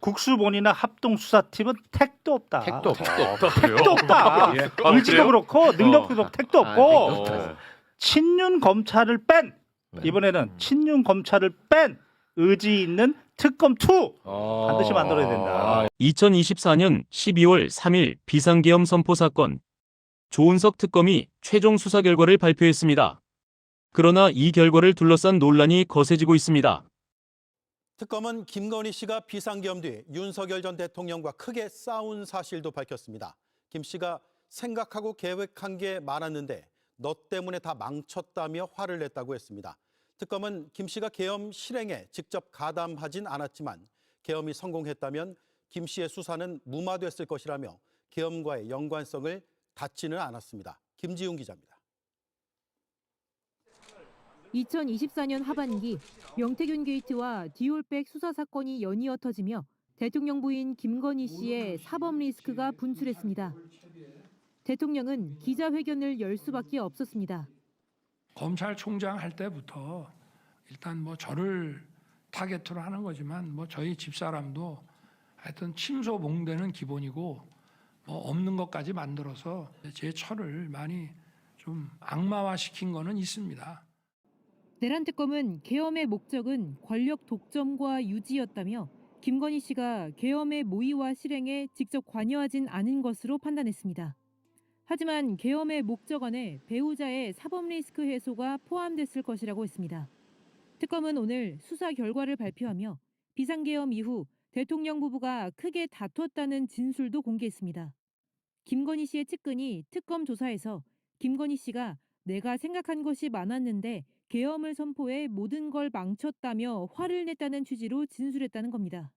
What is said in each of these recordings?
국수본이나 합동수사팀은 택도 없다. 택도 없다. 택도 없다. 예. 의지도 그렇고 능력도 택도 없고 네. 친윤 검찰을 뺀 이번에는 친윤 검찰을 뺀 의지 있는 특검 2 반드시 만들어야 된다. 2024년 12월 3일 비상계엄 선포 사건. 조은석 특검이 최종 수사 결과를 발표했습니다. 그러나 이 결과를 둘러싼 논란이 거세지고 있습니다. 특검은 김건희 씨가 비상계엄 뒤 윤석열 전 대통령과 크게 싸운 사실도 밝혔습니다. 김 씨가 생각하고 계획한 게 많았는데 너 때문에 다 망쳤다며 화를 냈다고 했습니다. 특검은 김 씨가 계엄 실행에 직접 가담하진 않았지만 계엄이 성공했다면 김 씨의 수사는 무마됐을 것이라며 계엄과의 연관성을 닫지는 않았습니다. 김지웅 기자입니다. 2024년 하반기 명태균 게이트와 디올백 수사 사건이 연이어 터지며 대통령 부인 김건희 씨의 사법 리스크가 분출했습니다. 대통령은 기자회견을 열 수밖에 없었습니다. 검찰총장 할 때부터 일단 뭐 저를 타겟으로 하는 거지만 뭐 저희 집사람도 하여튼 침소봉대는 기본이고 뭐 없는 것까지 만들어서 제 처를 많이 좀 악마화시킨 거는 있습니다. 내란 특검은 계엄의 목적은 권력 독점과 유지였다며 김건희 씨가 계엄의 모의와 실행에 직접 관여하진 않은 것으로 판단했습니다. 하지만 계엄의 목적 안에 배우자의 사법 리스크 해소가 포함됐을 것이라고 했습니다. 특검은 오늘 수사 결과를 발표하며 비상계엄 이후 대통령 부부가 크게 다퉜다는 진술도 공개했습니다. 김건희 씨의 측근이 특검 조사에서 김건희 씨가 내가 생각한 것이 많았는데 계엄을 선포해 모든 걸 망쳤다며 화를 냈다는 취지로 진술했다는 겁니다.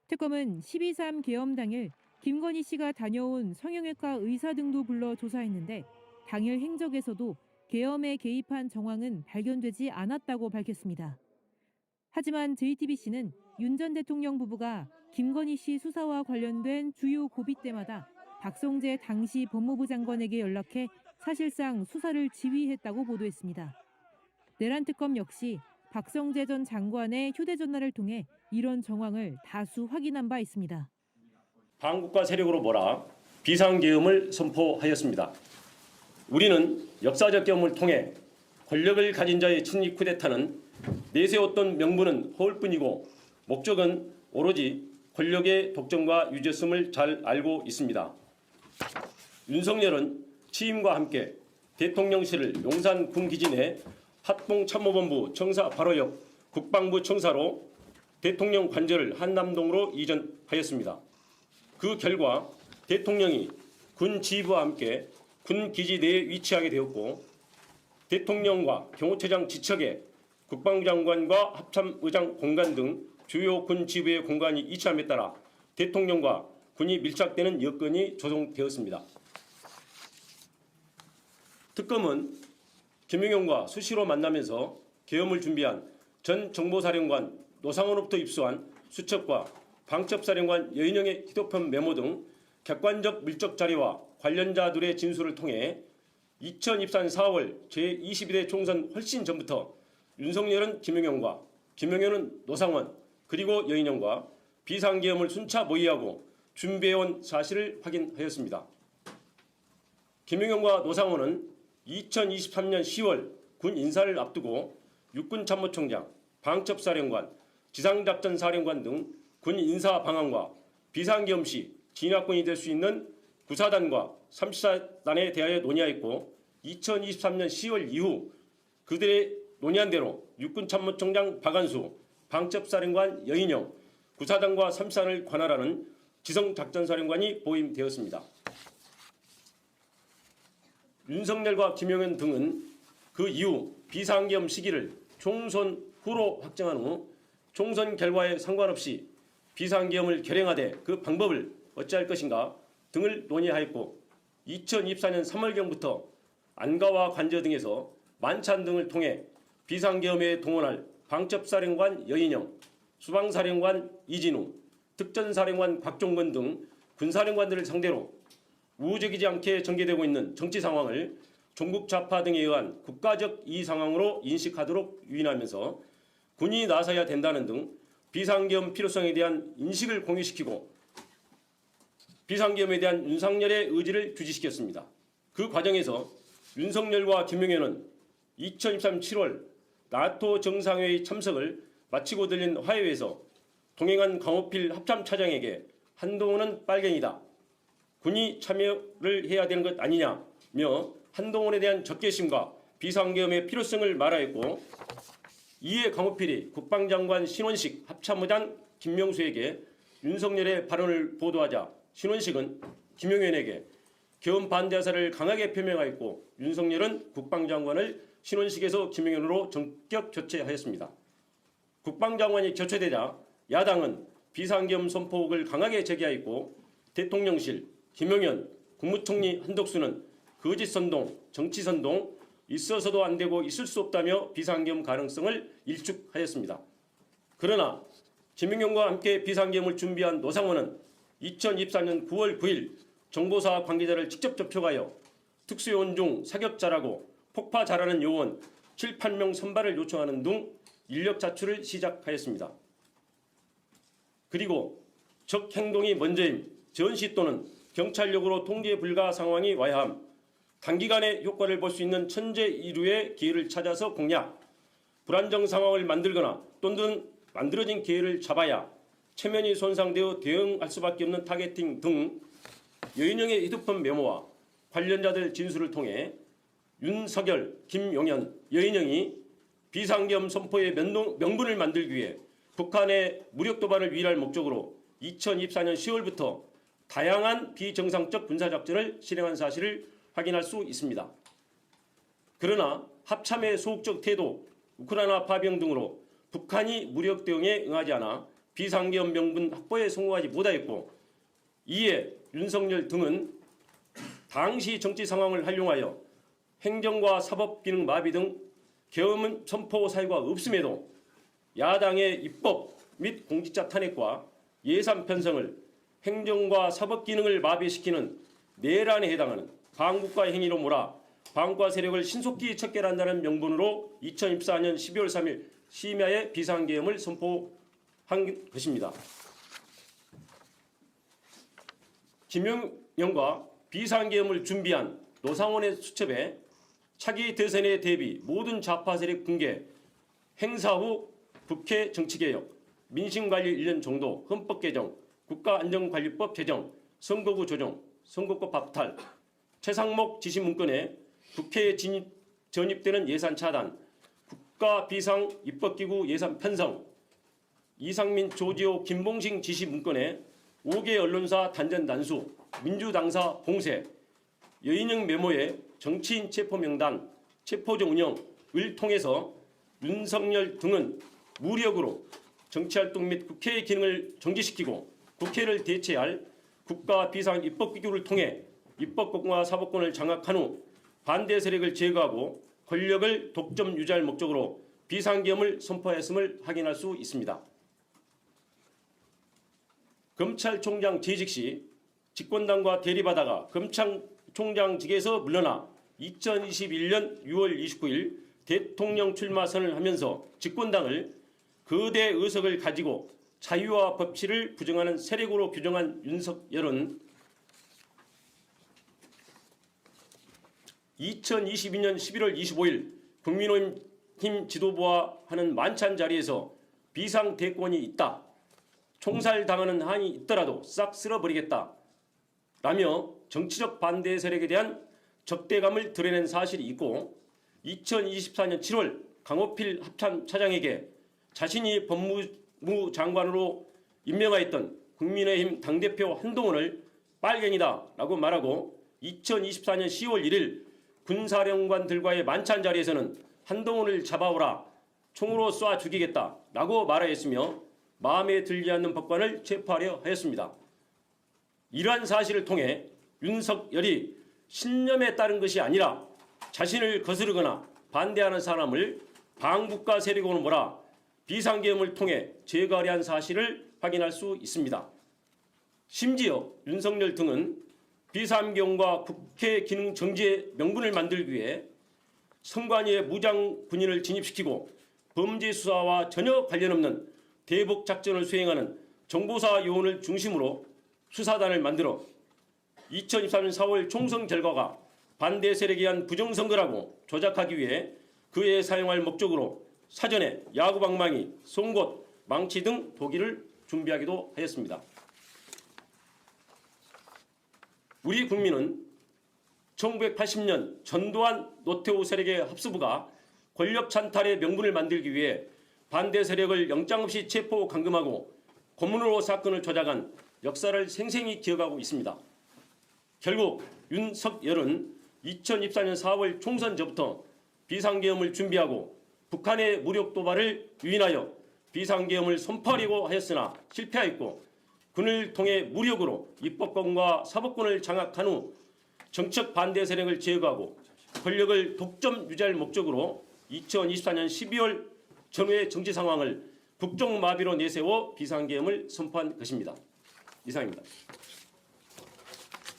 특검은 12.3 계엄 당일 김건희 씨가 다녀온 성형외과 의사 등도 불러 조사했는데 당일 행적에서도 계엄에 개입한 정황은 발견되지 않았다고 밝혔습니다. 하지만 JTBC는 윤 전 대통령 부부가 김건희 씨 수사와 관련된 주요 고비 때마다 박성재 당시 법무부 장관에게 연락해 사실상 수사를 지휘했다고 보도했습니다. 내란 특검 역시 박성재 전 장관의 휴대전화를 통해 이런 정황을 다수 확인한 바 있습니다. 반국가 세력으로 몰아 비상계엄을 선포하였습니다. 우리는 역사적 계엄을 통해 권력을 가진 자의 친위 쿠데타는 내세웠던 명분은 허울뿐이고 목적은 오로지 권력의 독점과 유죄성을 잘 알고 있습니다. 윤석열은 취임과 함께 대통령실을 용산 군기지 내 합동참모본부 청사 바로 옆 국방부 청사로 대통령 관저를 한남동으로 이전하였습니다. 그 결과 대통령이 군 지휘부와 함께 군 기지 내에 위치하게 되었고 대통령과 경호처장 지척에 국방부 장관과 합참의장 공간 등 주요 군 지휘부의 공간이 이치함에 따라 대통령과 군이 밀착되는 여건이 조성되었습니다. 특검은 김용현과 수시로 만나면서 계엄을 준비한 전 정보사령관 노상원으로부터 입수한 수첩과 방첩사령관 여인영의 휴대폰 메모 등 객관적 물적 자료와 관련자들의 진술을 통해 2024년 4월 제22대 총선 훨씬 전부터 윤석열은 김용현과 김용현은 노상원 그리고 여인영과 비상계엄을 순차 모의하고 준비해온 사실을 확인하였습니다. 김용현과 노상원은 2023년 10월 군 인사를 앞두고 육군참모총장, 방첩사령관, 지상작전사령관 등 군 인사 방안과 비상계엄 시 진압군이 될 수 있는 구사단과 34단에 대하여 논의하였고 2023년 10월 이후 그들의 논의한 대로 육군참모총장 박안수, 방첩사령관 여인영, 구사단과 34단을 관할하는 지성작전사령관이 보임되었습니다. 윤석열과 김용현 등은 그 이후 비상계엄 시기를 총선 후로 확정한 후 총선 결과에 상관없이 비상계엄을 결행하되 그 방법을 어찌할 것인가 등을 논의하였고 2024년 3월경부터 안가와 관저 등에서 만찬 등을 통해 비상계엄에 동원할 방첩사령관 여인영, 수방사령관 이진우, 특전사령관 곽종건 등 군사령관들을 상대로 우호적이지 않게 전개되고 있는 정치 상황을 종북 좌파 등에 의한 국가적 이의 상황으로 인식하도록 유인하면서 군이 나서야 된다는 등 비상계엄 필요성에 대한 인식을 공유시키고 비상계엄에 대한 윤석열의 의지를 규지시켰습니다. 그 과정에서 윤석열과 김용현은 2023년 7월 나토 정상회의 참석을 마치고 들린 화해회에서 동행한 강호필 합참차장에게 한동훈은 빨갱이다, 군이 참여를 해야 되는 것 아니냐며 한동훈에 대한 적개심과 비상계엄의 필요성을 말하였고, 이에 강호필이 국방장관 신원식 합참의장 김명수에게 윤석열의 발언을 보도하자 신원식은 김용현에게 계엄 반대 의사를 강하게 표명하였고, 윤석열은 국방장관을 신원식에서 김용현으로 전격 교체하였습니다. 국방장관이 교체되자 야당은 비상계엄 선포를 강하게 제기하였고, 대통령실, 김용현, 국무총리 한덕수는 거짓선동, 정치선동, 있어서도 안 되고 있을 수 없다며 비상계엄 가능성을 일축하였습니다. 그러나 김용현과 함께 비상계엄을 준비한 노상원은 2024년 9월 9일 정보사 관계자를 직접 접촉하여 특수요원 중 사격자라고 폭파 잘하는 요원 7, 8명 선발을 요청하는 등 인력 자출을 시작하였습니다. 그리고 적 행동이 먼저임, 전시 또는 경찰력으로 통제 불가 상황이 와야 함, 단기간에 효과를 볼 수 있는 천재 이루의 기회를 찾아서 공략, 불안정 상황을 만들거나 또는 만들어진 기회를 잡아야 체면이 손상되어 대응할 수밖에 없는 타겟팅 등 여인영의 휴대폰 메모와 관련자들 진술을 통해 윤석열, 김용현, 여인영이 비상계엄 선포의 명분을 만들기 위해 북한의 무력 도발을 위할 목적으로 2024년 10월부터 다양한 비정상적 군사작전을 실행한 사실을 확인할 수 있습니다. 그러나 합참의 소극적 태도, 우크라이나 파병 등으로 북한이 무력 대응에 응하지 않아 비상계엄 명분 확보에 성공하지 못하였고, 이에 윤석열 등은 당시 정치 상황을 활용하여 행정과 사법 기능 마비 등 계엄 선포 사유가 없음에도 야당의 입법 및 공직자 탄핵과 예산 편성을 행정과 사법 기능을 마비시키는 내란에 해당하는 반국가 행위로 몰아 반국가 세력을 신속히 척결한다는 명분으로 2024년 12월 3일 심야에 비상계엄을 선포한 것입니다. 김용현과 비상계엄을 준비한 노상원의 수첩에 차기 대선에 대비 모든 좌파 세력 붕괴, 행사 후 국회 정치개혁, 민심관리 1년 정도, 헌법 개정, 국가안전관리법 제정, 선거구 조정, 선거법 박탈, 최상목 지시 문건에 국회에 전입되는 예산 차단, 국가 비상 입법기구 예산 편성, 이상민 조지호 김봉식 지시 문건에 5개 언론사 단전 단수, 민주당사 봉쇄, 여인영 메모에 정치인 체포 명단, 체포정 운영을 통해서 윤석열 등은 무력으로 정치활동 및 국회의 기능을 정지시키고 국회를 대체할 국가 비상 입법기구를 통해 입법권과 사법권을 장악한 후 반대 세력을 제거하고 권력을 독점 유지할 목적으로 비상계엄을 선포했음을 확인할 수 있습니다. 검찰총장 재직 시 집권당과 대립하다가 검찰총장직에서 물러나 2021년 6월 29일 대통령 출마 선언을 하면서 집권당을 거대 의석을 가지고 자유와 법치를 부정하는 세력으로 규정한 윤석열은 2022년 11월 25일 국민의힘 지도부와 하는 만찬 자리에서 비상대권이 있다, 총살당하는 한이 있더라도 싹 쓸어버리겠다 라며 정치적 반대 세력에 대한 적대감을 드러낸 사실이 있고, 2024년 7월 강호필 합참차장에게 자신이 법무부 장관으로 임명하였던 국민의힘 당대표 한동훈을 빨갱이다 라고 말하고, 2024년 10월 1일 군사령관들과의 만찬 자리에서는 한동훈을 잡아오라, 총으로 쏴 죽이겠다 라고 말하였으며 마음에 들지 않는 법관을 체포하려 하였습니다. 이러한 사실을 통해 윤석열이 신념에 따른 것이 아니라 자신을 거스르거나 반대하는 사람을 반국가 세력으로 몰아 비상계엄을 통해 제거하려 한 사실을 확인할 수 있습니다. 심지어 윤석열 등은 비상계엄과 국회 기능 정지의 명분을 만들기 위해 선관위에 무장 군인을 진입시키고 범죄 수사와 전혀 관련 없는 대북 작전을 수행하는 정보사 요원을 중심으로 수사단을 만들어 2024년 4월 총선 결과가 반대 세력에 의한 부정선거라고 조작하기 위해 그에 사용할 목적으로 사전에 야구방망이, 송곳, 망치 등 도기를 준비하기도 하였습니다. 우리 국민은 1980년 전두환 노태우 세력의 합수부가 권력 찬탈의 명분을 만들기 위해 반대 세력을 영장 없이 체포 감금하고 고문으로 사건을 조작한 역사를 생생히 기억하고 있습니다. 결국 윤석열은 2024년 4월 총선 전부터 비상계엄을 준비하고 북한의 무력 도발을 유인하여 비상계엄을 선포하려고 하였으나 실패하였고 군을 통해 무력으로 입법권과 사법권을 장악한 후 정책 반대 세력을 제거하고 권력을 독점 유지할 목적으로 2024년 12월 전후의 정치 상황을 국정마비로 내세워 비상계엄을 선포한 것입니다. 이상입니다.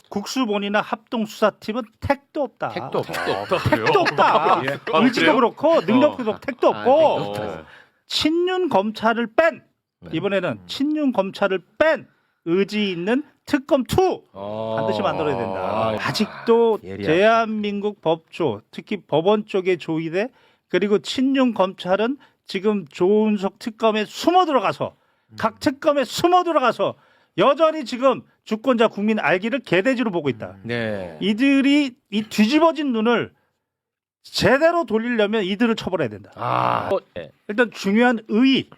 국수본이나 합동수사팀은 택도 없다. 택도 없다. 택도 없다. 의지도 그렇고 능력도 그렇고 택도 없고 친윤 검찰을 뺀 이번에는 친윤 검찰을 뺀 의지 있는 특검 2 반드시 만들어야 된다. 아직도 예리하다. 대한민국 법조 특히 법원 쪽의 조의대 그리고 친윤 검찰은 지금 조은석 특검에 숨어 들어가서 각 특검에 숨어 들어가서 여전히 지금 주권자 국민 알기를 개돼지로 보고 있다. 네. 이들이 이 뒤집어진 눈을 제대로 돌리려면 이들을 처벌해야 된다. 네. 일단 중요한 의의,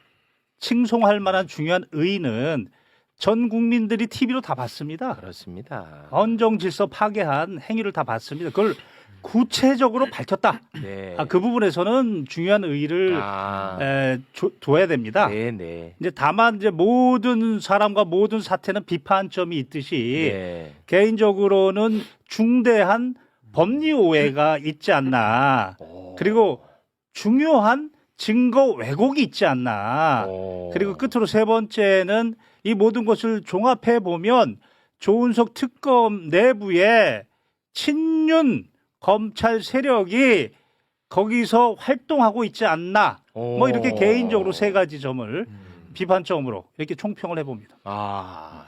칭송할 만한 중요한 의의는 전 국민들이 TV로 다 봤습니다. 그렇습니다. 헌정 질서 파괴한 행위를 다 봤습니다. 그걸 구체적으로 밝혔다. 네. 그 부분에서는 중요한 의의를 둬야 됩니다. 네, 네. 이제 다만 이제 모든 사람과 모든 사태는 비판점이 있듯이 네. 개인적으로는 중대한 법리 오해가 있지 않나. 그리고 중요한 증거 왜곡이 있지 않나. 그리고 끝으로 세 번째는 이 모든 것을 종합해 보면 조은석 특검 내부에 친윤 검찰 세력이 거기서 활동하고 있지 않나. 뭐 이렇게 개인적으로 세 가지 점을 비판점으로 이렇게 총평을 해봅니다.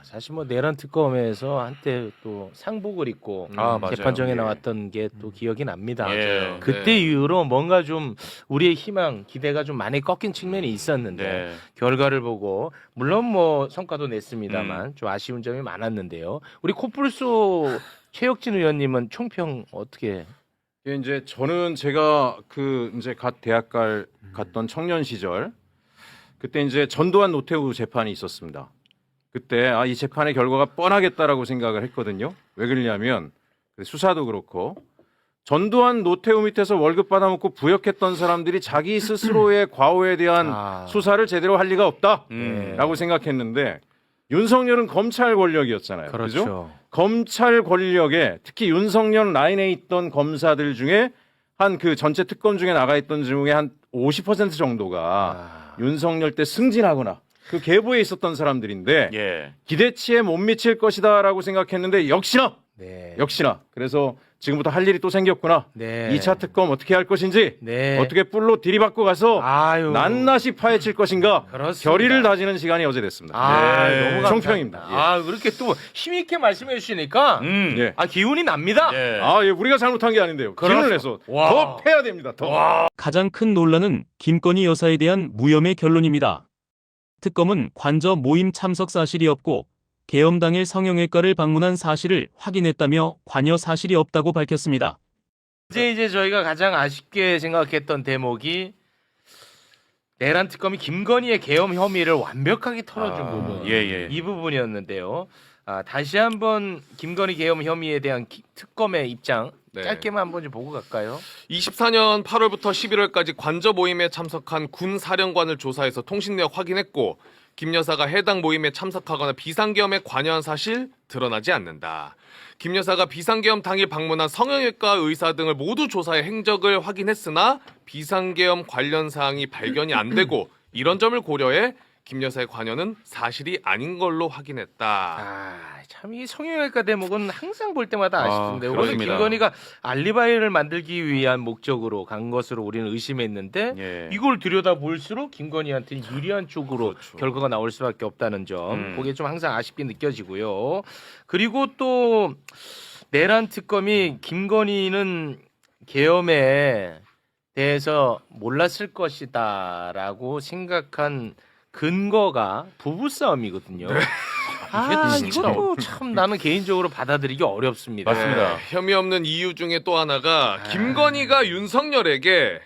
사실 뭐 내란 특검에서 한때 또 상복을 입고 맞아요. 재판정에 예. 나왔던 게 또 기억이 납니다. 맞아요. 그때 네. 이후로 뭔가 좀 우리의 희망, 기대가 좀 많이 꺾인 측면이 있었는데 네. 결과를 보고 물론 뭐 성과도 냈습니다만 좀 아쉬운 점이 많았는데요. 우리 코뿔소 최혁진 의원님은 총평 어떻게? 이게 이제 저는 제가 그 이제 갓 대학 갔던 청년 시절 그때 이제 전두환 노태우 재판이 있었습니다. 그때 이 재판의 결과가 뻔하겠다라고 생각을 했거든요. 왜 그러냐면 수사도 그렇고 전두환 노태우 밑에서 월급 받아먹고 부역했던 사람들이 자기 스스로의 과오에 대한 수사를 제대로 할 리가 없다라고 생각했는데 윤석열은 검찰 권력이었잖아요. 그렇죠. 그죠? 검찰 권력에 특히 윤석열 라인에 있던 검사들 중에 한 그 전체 특검 중에 나가 있던 중에 한 50% 정도가 윤석열 때 승진하거나 그 계보에 있었던 사람들인데 예. 기대치에 못 미칠 것이다라고 생각했는데 역시나 그래서 지금부터 할 일이 또 생겼구나. 네. 2차 특검 어떻게 할 것인지 네. 어떻게 뿔로 들이받고 가서 낱낱이 파헤칠 것인가 그렇습니다. 결의를 다지는 시간이 어제 됐습니다. 너무 감사합니다. 총평입니다. 그렇게 또 힘있게 말씀해 주시니까 예. 기운이 납니다. 예. 예, 우리가 잘못한 게 아닌데요. 기운을 내서 더 패야 됩니다. 더. 가장 큰 논란은 김건희 여사에 대한 무혐의 결론입니다. 특검은 관저 모임 참석 사실이 없고 계엄 당일 성형외과를 방문한 사실을 확인했다며 관여 사실이 없다고 밝혔습니다. 이제 저희가 가장 아쉽게 생각했던 대목이 내란 특검이 김건희의 계엄 혐의를 완벽하게 털어준 부분, 예. 이 부분이었는데요. 다시 한번 김건희 계엄 혐의에 대한 특검의 입장 짧게만 한번 좀 보고 갈까요? 24년 8월부터 11월까지 관저 모임에 참석한 군 사령관을 조사해서 통신 내역 확인했고 김 여사가 해당 모임에 참석하거나 비상계엄에 관여한 사실 드러나지 않는다. 김 여사가 비상계엄 당일 방문한 성형외과 의사 등을 모두 조사해 행적을 확인했으나 비상계엄 관련 사항이 발견이 안 되고 이런 점을 고려해 김 여사의 관여는 사실이 아닌 걸로 확인했다. 참 이 성형외과 대목은 항상 볼 때마다 아쉽던데 오늘 그렇습니다. 김건희가 알리바이를 만들기 위한 목적으로 간 것으로 우리는 의심했는데 예. 이걸 들여다 볼수록 김건희한테 유리한 쪽으로 그렇죠. 결과가 나올 수밖에 없다는 점, 음. 그게 좀 항상 아쉽게 느껴지고요. 그리고 또 내란 특검이 김건희는 계엄에 대해서 몰랐을 것이다라고 생각한 근거가 부부싸움이거든요. 이게 진짜 이것도 참 나는 개인적으로 받아들이기 어렵습니다. 맞습니다. 혐의 없는 이유 중에 또 하나가 김건희가 윤석열에게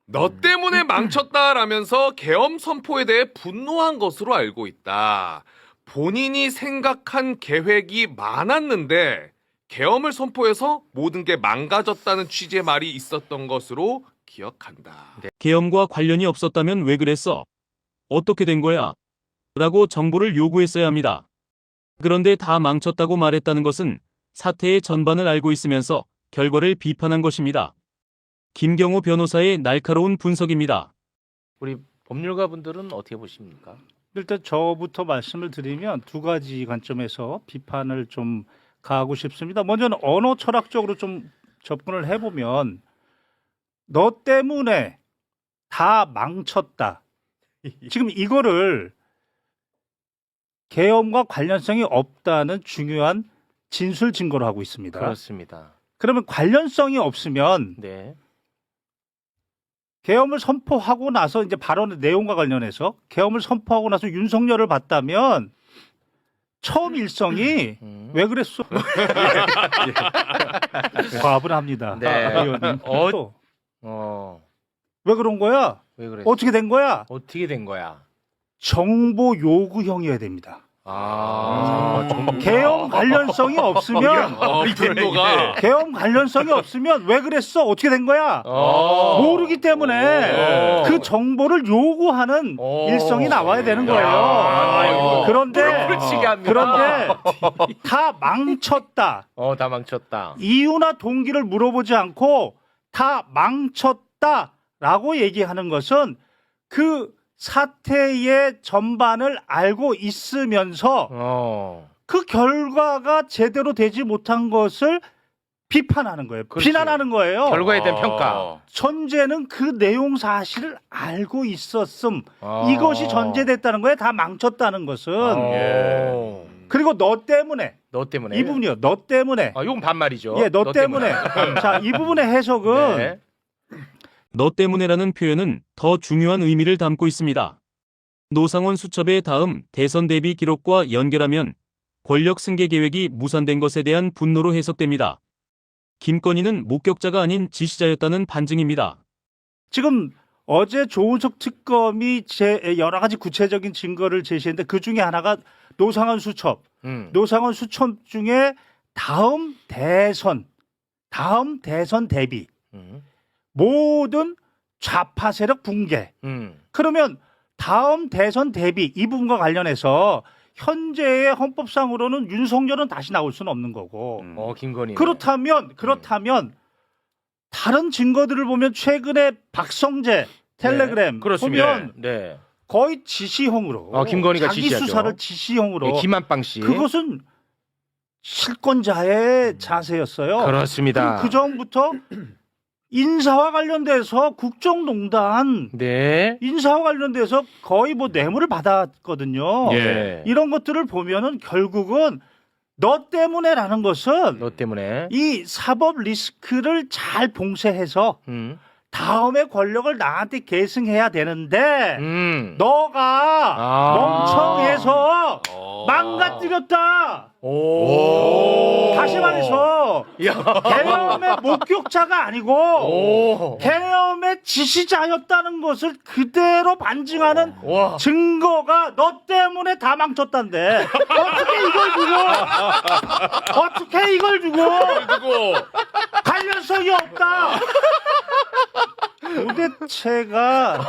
너 때문에 망쳤다라면서 계엄 선포에 대해 분노한 것으로 알고 있다. 본인이 생각한 계획이 많았는데 계엄을 선포해서 모든 게 망가졌다는 취지의 말이 있었던 것으로 기억한다. 계엄과 관련이 없었다면 왜 그랬어? 어떻게 된 거야? 라고 정보를 요구했어야 합니다. 그런데 다 망쳤다고 말했다는 것은 사태의 전반을 알고 있으면서 결과를 비판한 것입니다. 김경호 변호사의 날카로운 분석입니다. 우리 법률가 분들은 어떻게 보십니까? 일단 저부터 말씀을 드리면 두 가지 관점에서 비판을 좀 가하고 싶습니다. 먼저는 언어 철학적으로 좀 접근을 해보면 너 때문에 다 망쳤다. 지금 이거를 계엄과 관련성이 없다는 중요한 진술 증거로 하고 있습니다. 그렇습니다. 그러면 관련성이 없으면 네. 계엄을 선포하고 나서 이제 발언의 내용과 관련해서 계엄을 선포하고 나서 윤석열을 봤다면 처음 일성이 왜 그랬어? 과분합니다. 네. 의원님. 또 어. 왜 그런 거야? 왜 그랬어? 어떻게 된 거야? 어떻게 된 거야? 정보 요구형이어야 됩니다. 계엄 관련성이 없으면 분노가 계엄 관련성이 없으면 왜 그랬어? 어떻게 된 거야? 모르기 때문에 그 정보를 요구하는 일성이 나와야 되는 거예요. 그런데 다 망쳤다. 다 망쳤다. 이유나 동기를 물어보지 않고 다 망쳤다라고 얘기하는 것은 그 사태의 전반을 알고 있으면서 그 결과가 제대로 되지 못한 것을 비판하는 거예요. 그렇지. 비난하는 거예요. 결과에 대한 평가. 전제는 그 내용 사실을 알고 있었음. 이것이 전제됐다는 거예요. 다 망쳤다는 것은. 그리고 너 때문에. 너 때문에. 이 부분이요. 너 때문에. 이건 반말이죠. 예, 너 때문에. 자, 이 부분의 해석은 네. 너 때문에라는 표현은 더 중요한 의미를 담고 있습니다. 노상원 수첩의 다음 대선 대비 기록과 연결하면 권력 승계 계획이 무산된 것에 대한 분노로 해석됩니다. 김건희는 목격자가 아닌 지시자였다는 반증입니다. 지금 어제 조은석 특검이 여러 가지 구체적인 증거를 제시했는데 그 중에 하나가 노상원 수첩. 노상원 수첩 중에 다음 대선 대비 모든 좌파 세력 붕괴. 그러면 다음 대선 대비 이 부분과 관련해서 현재의 헌법상으로는 윤석열은 다시 나올 수는 없는 거고. 김건희. 그렇다면 다른 증거들을 보면 최근에 박성재 텔레그램 그렇습니다. 보면 네. 거의 지시형으로 김건희가 자기 지시하죠. 수사를 지시형으로 김한빵 씨. 그것은 실권자의 자세였어요. 그렇습니다. 그 전부터 인사와 관련돼서 국정농단 네. 인사와 관련돼서 거의 뭐 뇌물을 받았거든요. 예. 이런 것들을 보면은 결국은 너 때문에라는 것은 너 때문에. 이 사법 리스크를 잘 봉쇄해서 다음에 권력을 나한테 계승해야 되는데 너가 멍청해서 망가뜨렸다. 다시 말해서 계엄의 목격자가 아니고 계엄의 지시자였다는 것을 그대로 반증하는 증거가 너 때문에 다 망쳤단데 어떻게 이걸 두고 관련성이 없다. 도대체가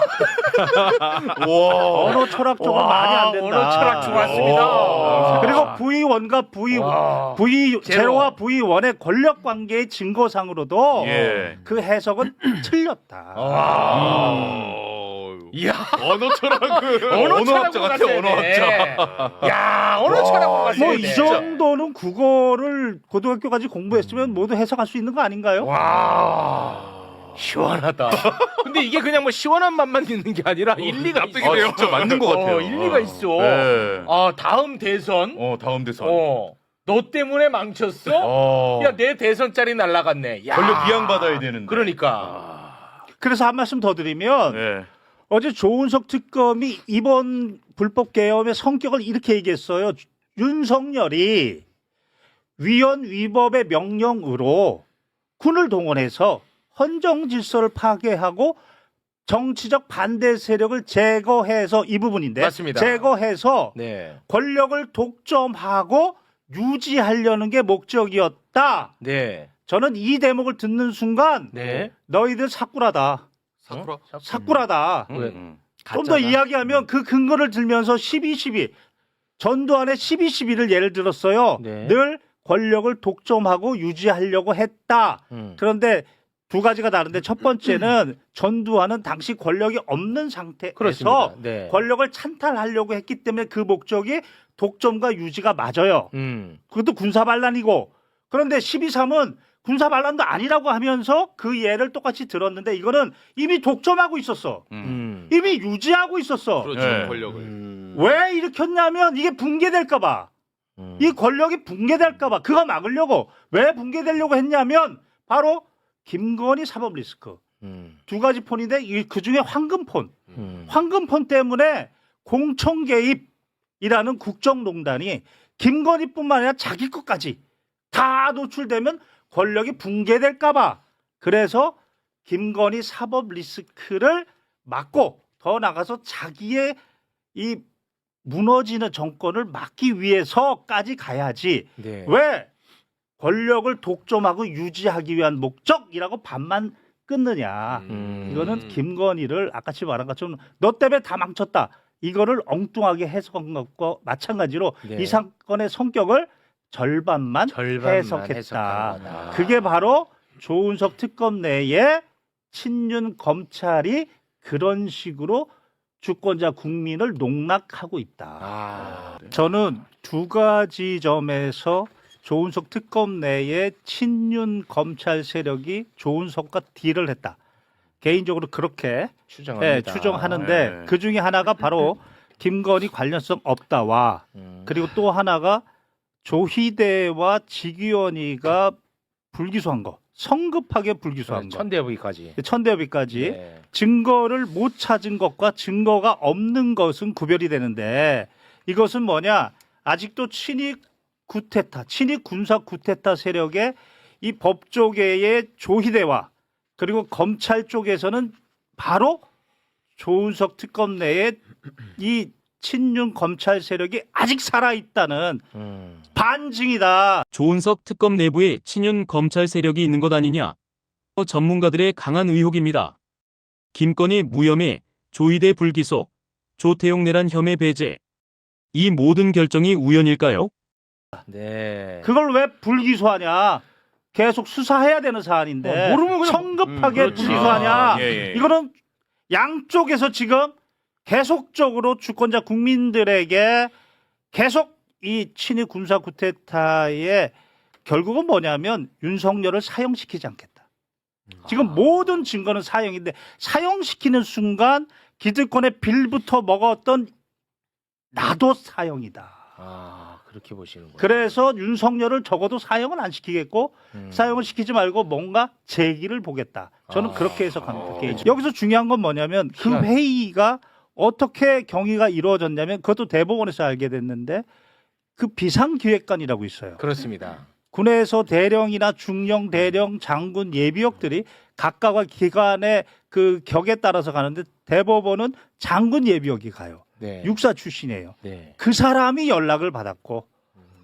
언어 철학적으로 말이 안 된다. 언어 철학 좋았습니다. 그리고 V1과 V0와 V1의 권력 관계의 증거상으로도 그 해석은 틀렸다. 이야, 언어 철학은 언어 철학과 같아. 언어 학자. 야, 언어 철학과 같아. 뭐 이 정도는 국어를 고등학교까지 공부했으면 모두 해석할 수 있는 거 아닌가요? 와. 시원하다. 근데 이게 그냥 뭐 시원한 맛만 있는 게 아니라 일리가 있어. 납득이네요. 진짜 맞는 것 같아요. 일리가 있어. 네. 다음 대선. 다음 대선. 너 때문에 망쳤어? 야, 내 대선짜리 날라갔네. 야. 권력 비양받아야 되는데. 그러니까. 그래서 한 말씀 더 드리면 네. 어제 조은석 특검이 이번 불법 계엄의 성격을 이렇게 얘기했어요. 윤석열이 위헌 위법의 명령으로 군을 동원해서 헌정 질서를 파괴하고 정치적 반대 세력을 제거해서 이 부분인데 맞습니다. 제거해서 네. 권력을 독점하고 유지하려는 게 목적이었다. 네. 저는 이 대목을 듣는 순간 네. 너희들 사꾸라다. 사쿠라. 사꾸라다. 왜? 좀 더 이야기하면 그 근거를 들면서 12.12 전두환의 12.12를 예를 들었어요. 네. 늘 권력을 독점하고 유지하려고 했다. 그런데 두 가지가 다른데 첫 번째는 전두환은 당시 권력이 없는 상태에서 그렇습니다. 네. 권력을 찬탈하려고 했기 때문에 그 목적이 독점과 유지가 맞아요. 그것도 군사반란이고 그런데 12.3은 군사반란도 아니라고 하면서 그 예를 똑같이 들었는데 이거는 이미 독점하고 있었어. 이미 유지하고 있었어. 그렇죠. 네. 권력을. 왜 일으켰냐면 이게 붕괴될까 봐. 이 권력이 붕괴될까 봐. 그거 막으려고. 왜 붕괴되려고 했냐면 바로 김건희 사법 리스크. 두 가지 폰인데 그중에 황금폰. 황금폰 때문에 공천 개입이라는 국정농단이 김건희뿐만 아니라 자기 것까지 다 노출되면 권력이 붕괴될까 봐. 그래서 김건희 사법 리스크를 막고 더 나가서 자기의 이 무너지는 정권을 막기 위해서까지 가야지. 네. 왜 권력을 독점하고 유지하기 위한 목적이라고 반만 끊느냐. 이거는 김건희를 아까치 말한 것처럼 너 때문에 다 망쳤다. 이거를 엉뚱하게 해석한 것과 마찬가지로 네. 이 사건의 성격을 절반만 해석했다. 해석한 거다. 그게 바로 조은석 특검 내에 친윤 검찰이 그런 식으로 주권자 국민을 농락하고 있다. 저는 두 가지 점에서 조은석 특검 내에 친윤 검찰 세력이 조은석과 딜을 했다. 개인적으로 그렇게 추정합니다. 추정하는데 네. 그 중에 하나가 바로 김건희 관련성 없다와 그리고 또 하나가 조희대와 직위원이가 불기소한 거, 성급하게 불기소한 거, 천대부기까지. 천대협의까지 네. 증거를 못 찾은 것과 증거가 없는 것은 구별이 되는데 이것은 뭐냐? 아직도 친익 구테타, 친익 군사 구테타 세력의 이 법조계의 조희대와 그리고 검찰 쪽에서는 바로 조은석 특검 내에 이 친윤 검찰 세력이 아직 살아있다는 반증이다. 조은석 특검 내부에 친윤 검찰 세력이 있는 것 아니냐? 전문가들의 강한 의혹입니다. 김건희 무혐의, 조희대 불기소, 조태용 내란 혐의 배제. 이 모든 결정이 우연일까요? 네. 그걸 왜 불기소하냐? 계속 수사해야 되는 사안인데 모르면 그냥 성급하게 그렇지. 불기소하냐? 예. 이거는 양쪽에서 지금 계속적으로 주권자 국민들에게 계속 이 친일 군사 쿠데타의 결국은 뭐냐면 윤석열을 사형시키지 않겠다. 지금 모든 증거는 사형인데 사형시키는 순간 기득권의 빌부터 먹었던 나도 사형이다. 그렇게 보시는군요. 그래서 윤석열을 적어도 사형은 안 시키겠고 사형을 시키지 말고 뭔가 재기를 보겠다. 저는 그렇게 해석합니다. 개인적으로. 여기서 중요한 건 뭐냐면 그 회의가 어떻게 경위가 이루어졌냐면 그것도 대법원에서 알게 됐는데 그 비상기획관이라고 있어요. 그렇습니다. 군에서 대령이나 중령, 대령, 장군 예비역들이 각각의 기관의 그 격에 따라서 가는데 대법원은 장군 예비역이 가요. 네. 육사 출신이에요. 네. 그 사람이 연락을 받았고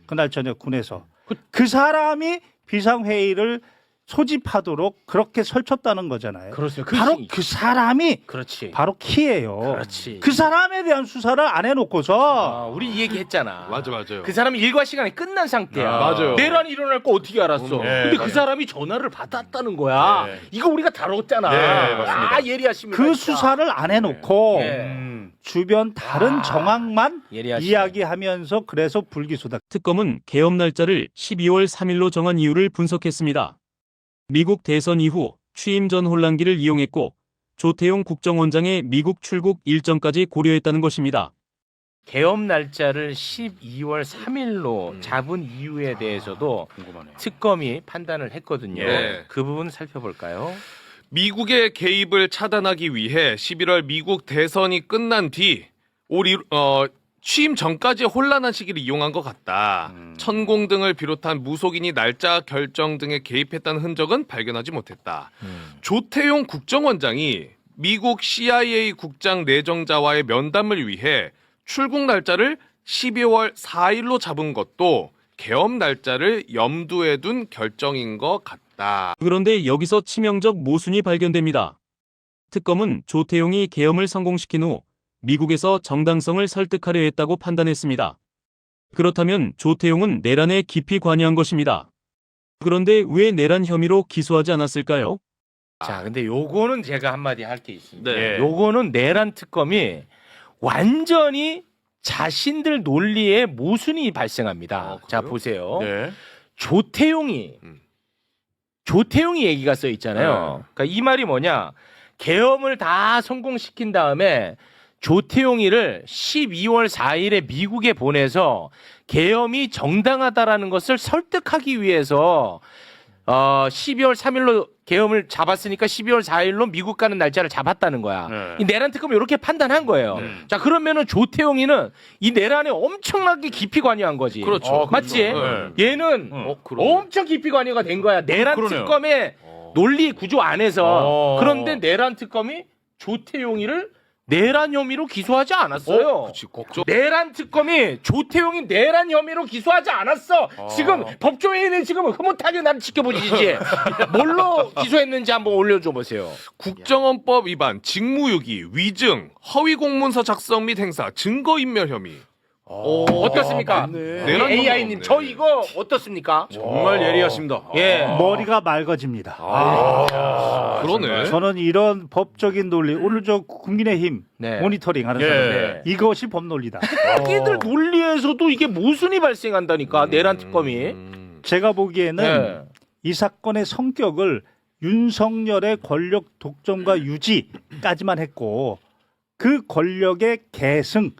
그날 저녁 군에서 그 사람이 비상회의를 소집하도록 그렇게 설쳤다는 거잖아요. 그렇습니다. 바로 그 사람이 그렇지. 바로 키예요. 그렇지. 그 사람에 대한 수사를 안 해놓고서 우리 이 얘기했잖아. 맞아요. 그 사람이 일과 시간이 끝난 상태야. 맞아요. 내란이 일어날 거 어떻게 알았어? 네, 근데 그 맞아요. 사람이 전화를 받았다는 거야. 네. 이거 우리가 다뤘잖아. 네, 맞습니다. 아, 예리하십니다. 그 진짜. 수사를 안 해놓고 네. 주변 다른 정황만 예리하시네. 이야기하면서 그래서 불기소다. 특검은 개업 날짜를 12월 3일로 정한 이유를 분석했습니다. 미국 대선 이후 취임 전 혼란기를 이용했고 조태용 국정원장의 미국 출국 일정까지 고려했다는 것입니다. 개업 날짜를 12월 3일로 잡은 이유에 대해서도 궁금하네요. 특검이 판단을 했거든요. 네. 그 부분 살펴볼까요? 미국의 개입을 차단하기 위해 11월 미국 대선이 끝난 뒤 취임 전까지 혼란한 시기를 이용한 것 같다. 천공 등을 비롯한 무속인이 날짜 결정 등에 개입했다는 흔적은 발견하지 못했다. 조태용 국정원장이 미국 CIA 국장 내정자와의 면담을 위해 출국 날짜를 12월 4일로 잡은 것도 개업 날짜를 염두에 둔 결정인 것 같다. 그런데 여기서 치명적 모순이 발견됩니다. 특검은 조태용이 계엄을 성공시킨 후 미국에서 정당성을 설득하려 했다고 판단했습니다. 그렇다면 조태용은 내란에 깊이 관여한 것입니다. 그런데 왜 내란 혐의로 기소하지 않았을까요? 자, 근데 요거는 제가 한마디 할 게 있습니다. 네. 요거는 내란 특검이 완전히 자신들 논리에 모순이 발생합니다. 그래요? 자, 보세요. 네. 조태용이 얘기가 써 있잖아요. 그러니까 이 말이 뭐냐? 계엄을 다 성공시킨 다음에 조태용이를 12월 4일에 미국에 보내서 계엄이 정당하다라는 것을 설득하기 위해서 12월 3일로 계엄을 잡았으니까 12월 4일로 미국 가는 날짜를 잡았다는 거야. 네. 이 내란 특검이 이렇게 판단한 거예요. 자, 그러면은 조태용이는 이 내란에 엄청나게 깊이 관여한 거지. 그렇죠. 맞지? 네. 얘는 엄청 깊이 관여가 된 거야. 내란 그러네요. 특검의 논리 구조 안에서. 어. 그런데 내란 특검이 조태용이를 내란 혐의로 기소하지 않았어요. 그치, 국정 내란 특검이 조태용이 내란 혐의로 기소하지 않았어. 지금 법조인은 지금 흐뭇하게 나를 지켜보시지. 뭘로 기소했는지 한번 올려줘 보세요. 국정원법 위반, 직무유기, 위증, 허위 공문서 작성 및 행사, 증거인멸 혐의. 어떻습니까? 내란 AI님, 혐의가 저 없네. 이거 어떻습니까? 정말 예리하십니다. 예. 머리가 맑아집니다. 그러네. 저는 이런 법적인 논리, 오늘 저 국민의힘 네. 모니터링 하는 예. 사람 이것이 법논리다. 자기들 논리에서도 이게 모순이 발생한다니까. 내란 특검이. 제가 보기에는 네. 이 사건의 성격을 윤석열의 권력 독점과 유지까지만 했고 그 권력의 계승,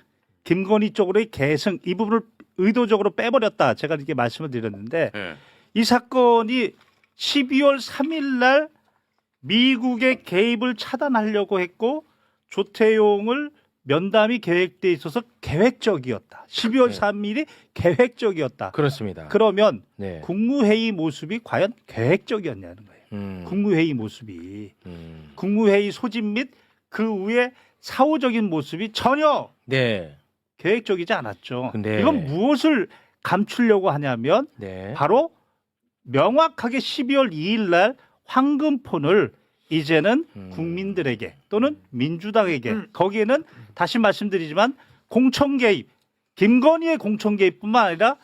김건희 쪽으로의 계승 이 부분을 의도적으로 빼버렸다. 제가 이렇게 말씀을 드렸는데 네. 이 사건이 12월 3일 날 미국의 개입을 차단하려고 했고 조태용을 면담이 계획돼 있어서 계획적이었다. 12월 3일이 계획적이었다. 그렇습니다. 그러면 네. 국무회의 모습이 과연 계획적이었냐는 거예요. 국무회의 모습이 국무회의 소집 및 그 후에 사후적인 모습이 전혀 네. 계획적이지 않았죠. 근데- 이건 무엇을 감추려고 하냐면 네. 바로 명확하게 12월 2일 날 황금폰을 이제는 국민들에게 또는 민주당에게 거기에는 다시 말씀드리지만 공천 개입, 김건희의 공천 개입뿐만 아니라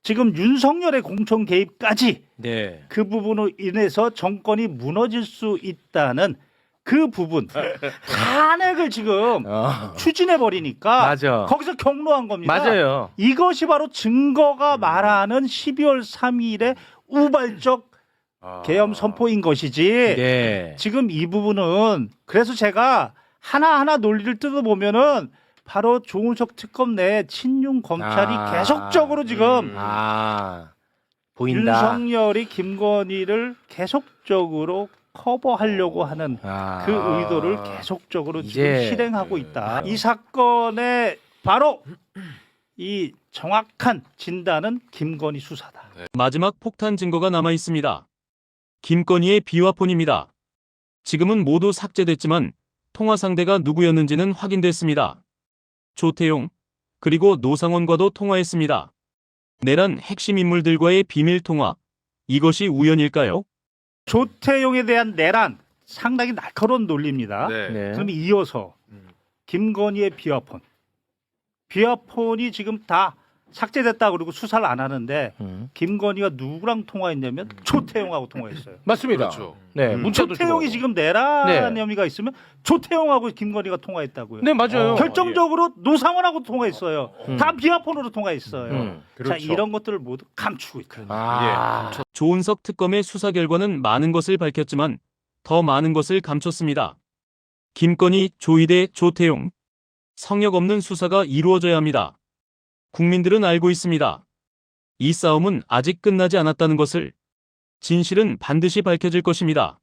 지금 윤석열의 공천 개입까지 네. 그 부분으로 인해서 정권이 무너질 수 있다는 그 부분 탄핵을 지금 추진해 버리니까 맞아. 거기서 경로한 겁니다. 맞아요. 이것이 바로 증거가 말하는 12월 3일의 우발적 계엄 선포인 것이지. 네. 지금 이 부분은 그래서 제가 하나하나 논리를 뜯어보면은 바로 조은석 특검 내 친윤 검찰이 계속적으로 지금 보인다. 윤석열이 김건희를 계속적으로 커버하려고 하는 그 의도를 계속적으로 지금 이제- 실행하고 있다. 이 사건의 바로 이 정확한 진단은 김건희 수사다. 마지막 폭탄 증거가 남아 있습니다. 김건희의 비화폰입니다. 지금은 모두 삭제됐지만 통화 상대가 누구였는지는 확인됐습니다. 조태용, 그리고 노상원과도 통화했습니다. 내란 핵심 인물들과의 비밀 통화, 이것이 우연일까요? 조태용에 대한 내란 상당히 날카로운 논리입니다. 네. 네. 그럼 이어서 김건희의 비화폰이 지금 다 삭제됐다 그러고 수사를 안 하는데 김건희가 누구랑 통화했냐면 조태용하고 통화했어요. 맞습니다. 그렇죠. 네, 문자도 조태용이 주고받고. 지금 내란 네. 혐의가 있으면 조태용하고 김건희가 통화했다고요. 네, 맞아요. 결정적으로 노상원하고 통화했어요. 다 비화폰으로 통화했어요. 자, 그렇죠. 이런 것들을 모두 감추고 있다. 아, 조은석 특검의 수사 결과는 많은 것을 밝혔지만 더 많은 것을 감췄습니다. 김건희, 조이대, 조태용. 성역 없는 수사가 이루어져야 합니다. 국민들은 알고 있습니다. 이 싸움은 아직 끝나지 않았다는 것을. 진실은 반드시 밝혀질 것입니다.